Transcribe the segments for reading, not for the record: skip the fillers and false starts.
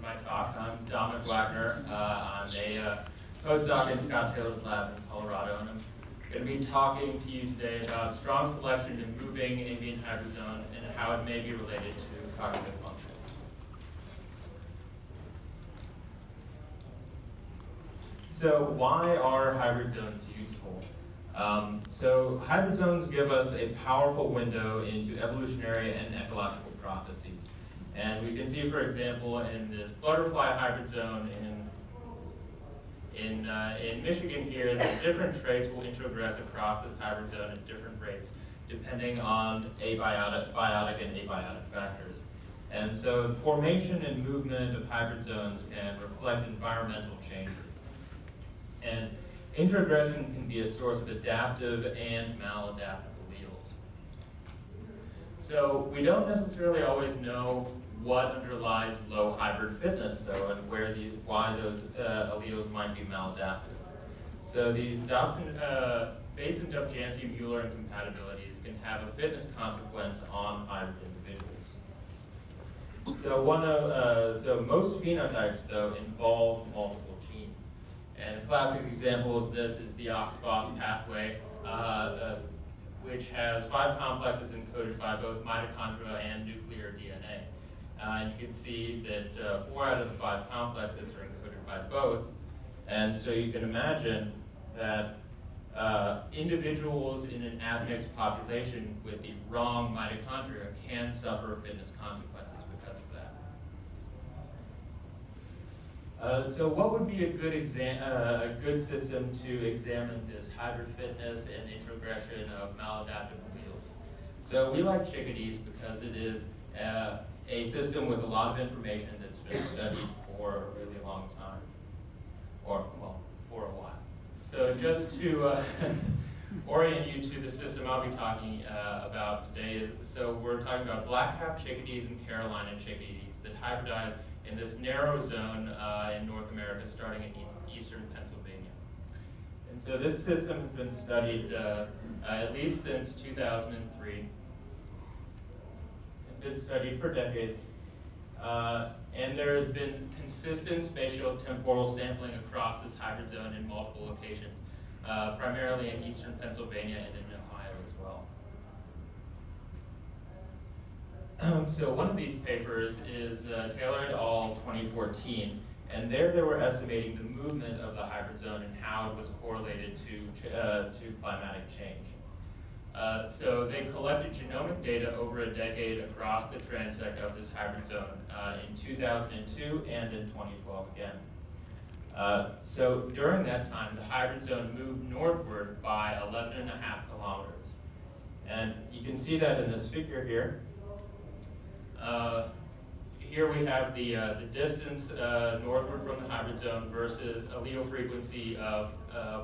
my talk. I'm Dominic Wagner. I'm a postdoc in Scott Taylor's lab in Colorado, and I'm going to be talking to you today about strong selection in moving avian hybridome and how it may be related to cognitive function. So why are hybrid zones useful? So hybrid zones give us a powerful window into evolutionary and ecological processes. And we can see, for example, in this butterfly hybrid zone in Michigan here, that different traits will introgress across this hybrid zone at different rates, depending on biotic and abiotic factors. And so the formation and movement of hybrid zones can reflect environmental changes. And introgression can be a source of adaptive and maladaptive alleles. So we don't necessarily always know what underlies low hybrid fitness, though, and why those alleles might be maladaptive. So these Bates and Dobzhansky-Mueller incompatibilities can have a fitness consequence on hybrid individuals. So most phenotypes, though, involve multiple genes. And a classic example of this is the OXPHOS pathway, which has 5 complexes encoded by both mitochondria and nuclear DNA. And you can see that 4 out of the 5 complexes are encoded by both. And so you can imagine that individuals in an admixed population with the wrong mitochondria can suffer fitness consequences because of that. So what would be a good system to examine this hybrid fitness and introgression of maladaptive alleles? So we like chickadees because it is a system with a lot of information that's been studied for a really long time, for a while. So just to orient you to the system I'll be talking about today, so we're talking about black-capped chickadees and Carolina chickadees that hybridize in this narrow zone in North America, starting in eastern Pennsylvania. And so this system has been studied at least since 2003. It's been studied for decades. And there has been consistent spatial temporal sampling across this hybrid zone in multiple locations, primarily in eastern Pennsylvania and in Ohio as well. So one of these papers is Taylor et al. 2014, and there they were estimating the movement of the hybrid zone and how it was correlated to climatic change. So they collected genomic data over a decade across the transect of this hybrid zone in 2002 and in 2012 again. So during that time, the hybrid zone moved northward by 11.5 kilometers. And you can see that in this figure here. Here we have the distance northward from the hybrid zone versus allele frequency of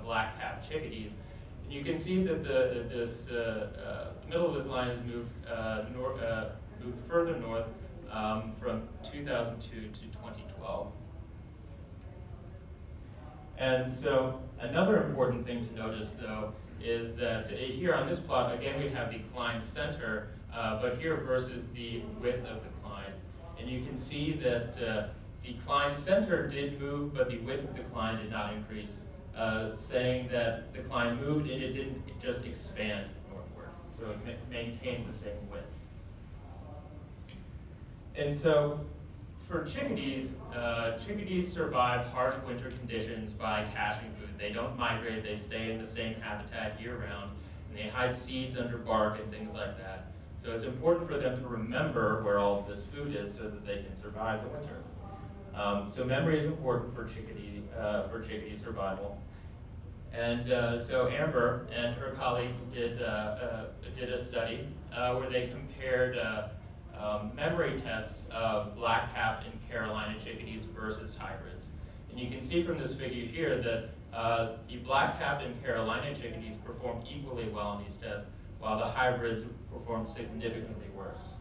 black-capped chickadees. And you can see that the middle of this line has moved further north from 2002 to 2012. And so another important thing to notice, though, is that here on this plot, again, we have the Klein center, but here versus the width of the Klein. And you can see that the Klein center did move, but the width of the Klein did not increase, saying that the Klein moved and it didn't just expand northward. So it maintained the same width. And so for chickadees, chickadees survive harsh winter conditions by caching food. They don't migrate, they stay in the same habitat year-round, and they hide seeds under bark and things like that. So it's important for them to remember where all of this food is so that they can survive the winter. So memory is important for chickadee survival. And so Amber and her colleagues did a study where they compared memory tests of black-capped and Carolina chickadees versus hybrids. And you can see from this figure here that the black-capped and Carolina chickadees performed equally well on these tests, while the hybrids performed significantly worse.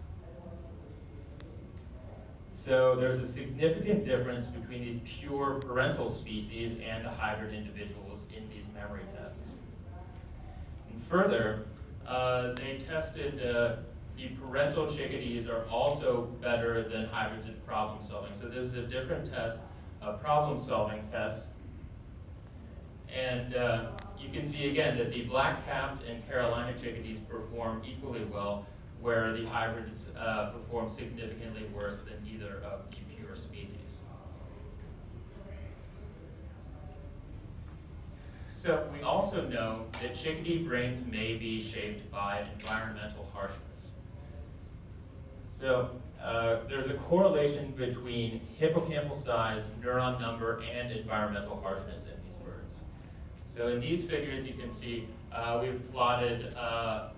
So there's a significant difference between the pure parental species and the hybrid individuals in these memory tests. And further, they tested the parental chickadees are also better than hybrids at problem solving. So this is a different test, a problem solving test. And you can see again that the black-capped and Carolina chickadees perform equally well, where the hybrids perform significantly worse than either of the pure species. So we also know that chickadee brains may be shaped by environmental harshness. So there's a correlation between hippocampal size, neuron number, and environmental harshness in these birds. So in these figures you can see we've plotted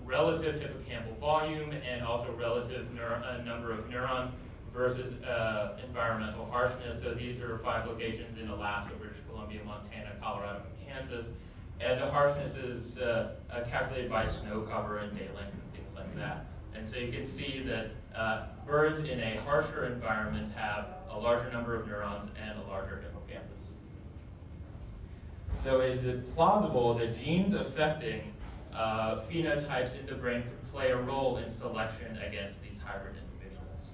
relative hippocampal volume and also relative number of neurons versus environmental harshness. So these are 5 locations in Alaska, British Columbia, Montana, Colorado, and Kansas. And the harshness is calculated by snow cover and day length and things like that. And so you can see that birds in a harsher environment have a larger number of neurons and a larger hippocampus. So is it plausible that genes affecting phenotypes in the brain could play a role in selection against these hybrid individuals?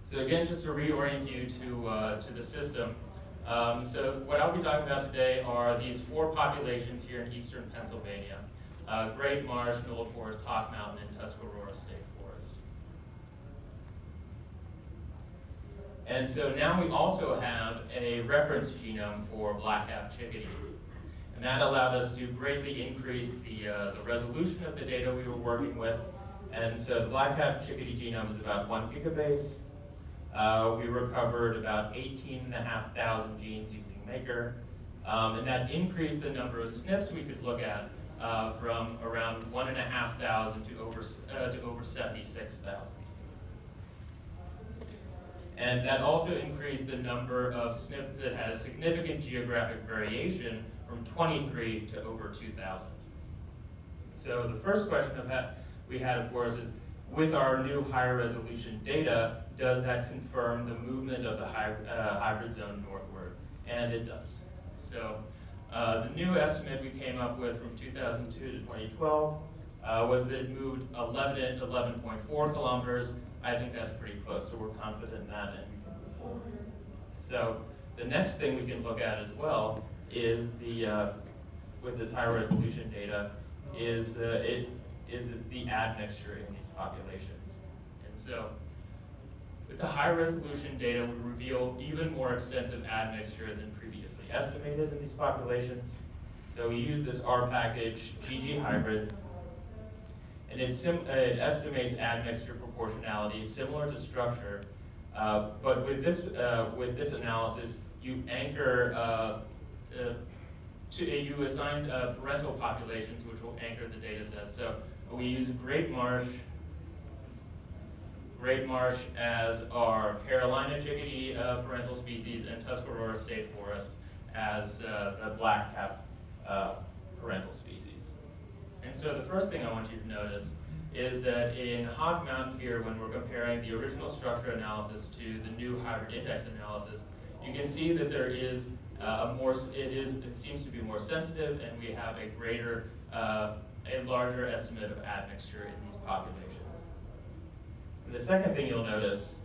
So again, just to reorient you to the system, so what I'll be talking about today are these 4 populations here in eastern Pennsylvania. Great Marsh, Knoll Forest, Hawk Mountain, and Tuscarora State Forest. And so now we also have a reference genome for black-capped chickadee. And that allowed us to greatly increase the resolution of the data we were working with. And so the black-capped chickadee genome is about 1 gigabase. We recovered about 18,500 genes using Maker. And that increased the number of SNPs we could look at from around 1,500 to over 76,000. And that also increased the number of SNPs that had a significant geographic variation from 23 to over 2,000. So the first question we had, of course, is with our new higher resolution data, does that confirm the movement of the hybrid zone northward? And it does. So the new estimate we came up with from 2002 to 2012 was that it moved 11.4 kilometers. I think that's pretty close, so we're confident in that and we can move forward. So the next thing we can look at as well is with this high resolution data, is the admixture in these populations. And so with the high resolution data, we reveal even more extensive admixture than previously estimated in these populations. So we use this R package, GG hybrid, and it estimates admixture proportionality similar to structure, but with this analysis, you anchor you assign parental populations which will anchor the data set. So we use Great Marsh as our Carolina chickadee parental species and Tuscarora State Forest as the black-capped parental species. And so the first thing I want you to notice is that in Hawk Mountain here, when we're comparing the original structure analysis to the new hybrid index analysis, you can see that there is it seems to be more sensitive, and we have a larger estimate of admixture in these populations. And the second thing you'll notice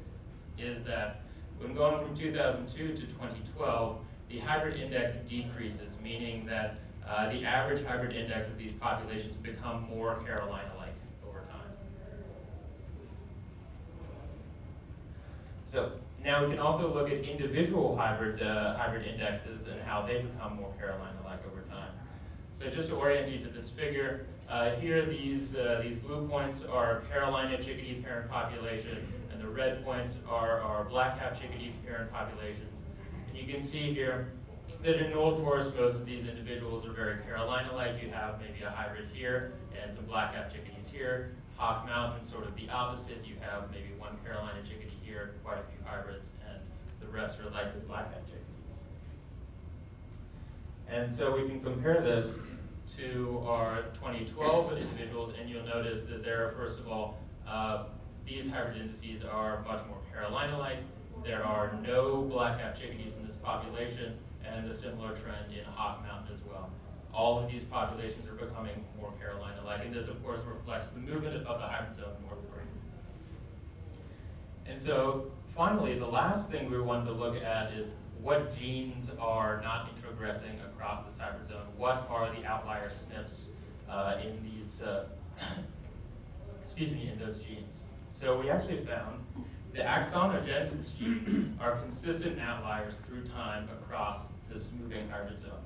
is that when going from 2002 to 2012, the hybrid index decreases, meaning that the average hybrid index of these populations become more Carolina-like over time. So now we can also look at individual hybrid indexes and how they become more Carolina-like over time. So just to orient you to this figure, here these blue points are Carolina chickadee parent population, and the red points are our black-capped chickadee parent populations. And you can see here that in Old Forest, most of these individuals are very Carolina-like. You have maybe a hybrid here and some black-capped chickadees here. Hawk Mountain, sort of the opposite. You have maybe one Carolina chickadee here, quite a few hybrids, and the rest are likely black-capped chickadees. And so we can compare this to our 2012 individuals, and you'll notice that there, first of all, these hybrid indices are much more Carolina-like. There are no black-capped chickadees in this population, and a similar trend in Hawk Mountain as well. all of these populations are becoming more Carolina-like, and this, of course, reflects the movement of the hybrid zone northward. And so, finally, the last thing we wanted to look at is what genes are not introgressing across this hybrid zone. What are the outlier SNPs in these, in those genes? So we actually found the axonogenesis genes are consistent outliers through time across this moving hybrid zone.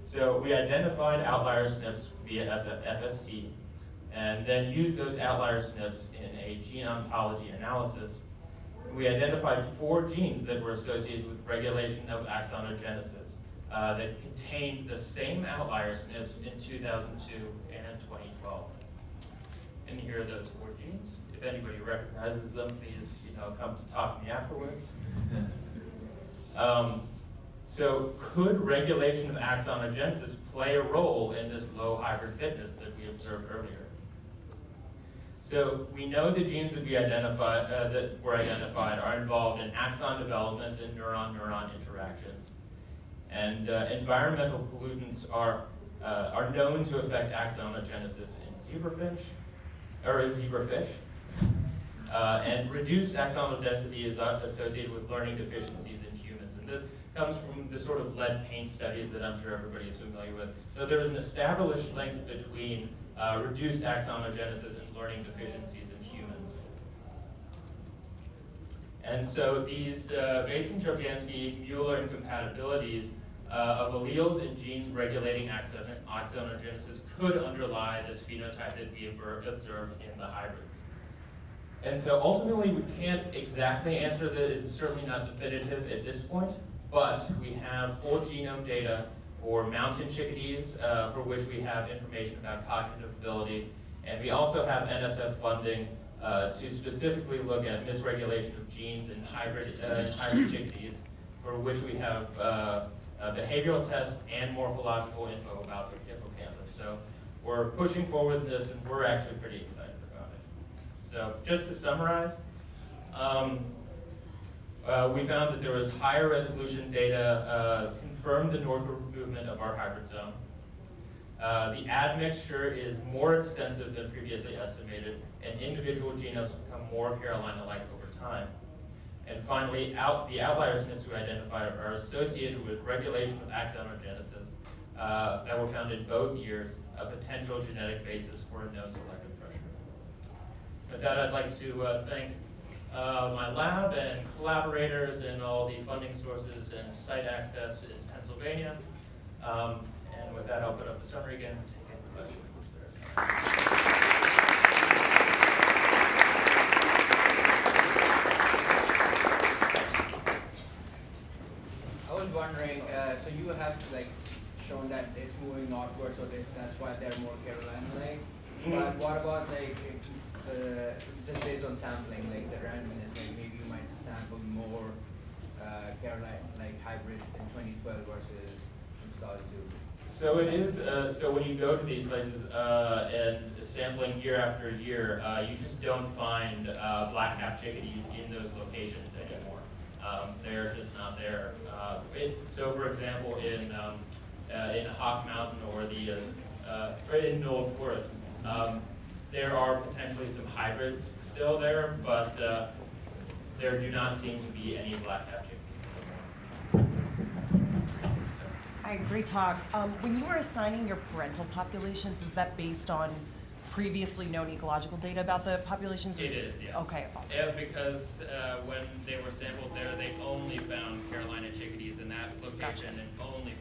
So we identified outlier SNPs via FST, and then used those outlier SNPs in a gene ontology analysis. We identified 4 genes that were associated with regulation of axonogenesis that contained the same outlier SNPs in 2002 and 2012. And here are those 4 genes. If anybody recognizes them, please come to talk to me afterwards. So could regulation of axonogenesis play a role in this low hybrid fitness that we observed earlier? So we know the genes that we identified that were identified are involved in axon development and neuron-neuron interactions. And environmental pollutants are known to affect axonogenesis in zebrafish. And reduced axonal density is associated with learning deficiencies in humans. And this comes from the sort of lead paint studies that I'm sure everybody is familiar with. So there's an established link between reduced axonogenesis and learning deficiencies in humans. And so these Bayesian-Trojansky-Mueller incompatibilities of alleles in genes regulating axonogenesis could underlie this phenotype that we observe in the hybrids. And so ultimately we can't exactly answer that. It's certainly not definitive at this point, but we have whole genome data for mountain chickadees, for which we have information about cognitive ability, and we also have NSF funding to specifically look at misregulation of genes in hybrid chickadees, for which we have behavioral tests and morphological info about the hippocampus. So we're pushing forward with this, and we're actually pretty excited about it. So just to summarize, we found that there was higher resolution data confirmed the northward movement of our hybrid zone. The admixture is more extensive than previously estimated, and individual genomes become more Carolina-like over time. And finally, the outlier SNPs we identified are associated with regulation of axonogenesis that were found in both years, a potential genetic basis for a known selective pressure. With that, I'd like to thank my lab and collaborators and all the funding sources and site access in Pennsylvania. And with that, I'll put up the summary again and take any questions if there's. I was wondering, so you have shown that it's moving northward, so that's why they're more Carolina-like. But what about just based on sampling, the randomness, maybe you might sample more Carolina-like hybrids in 2012 versus 2002? So it is, so when you go to these places and sampling year after year, you just don't find black-capped chickadees in those locations anymore. They're just not there. So for example, in Hawk Mountain or in Knoll Forest, there are potentially some hybrids still there, but there do not seem to be any black-capped chickadees. Hi, great talk. When you were assigning your parental populations, was that based on previously known ecological data about the populations? It is, yes. Okay, awesome. Yeah, because when they were sampled there, they only found Carolina chickadees in that location and only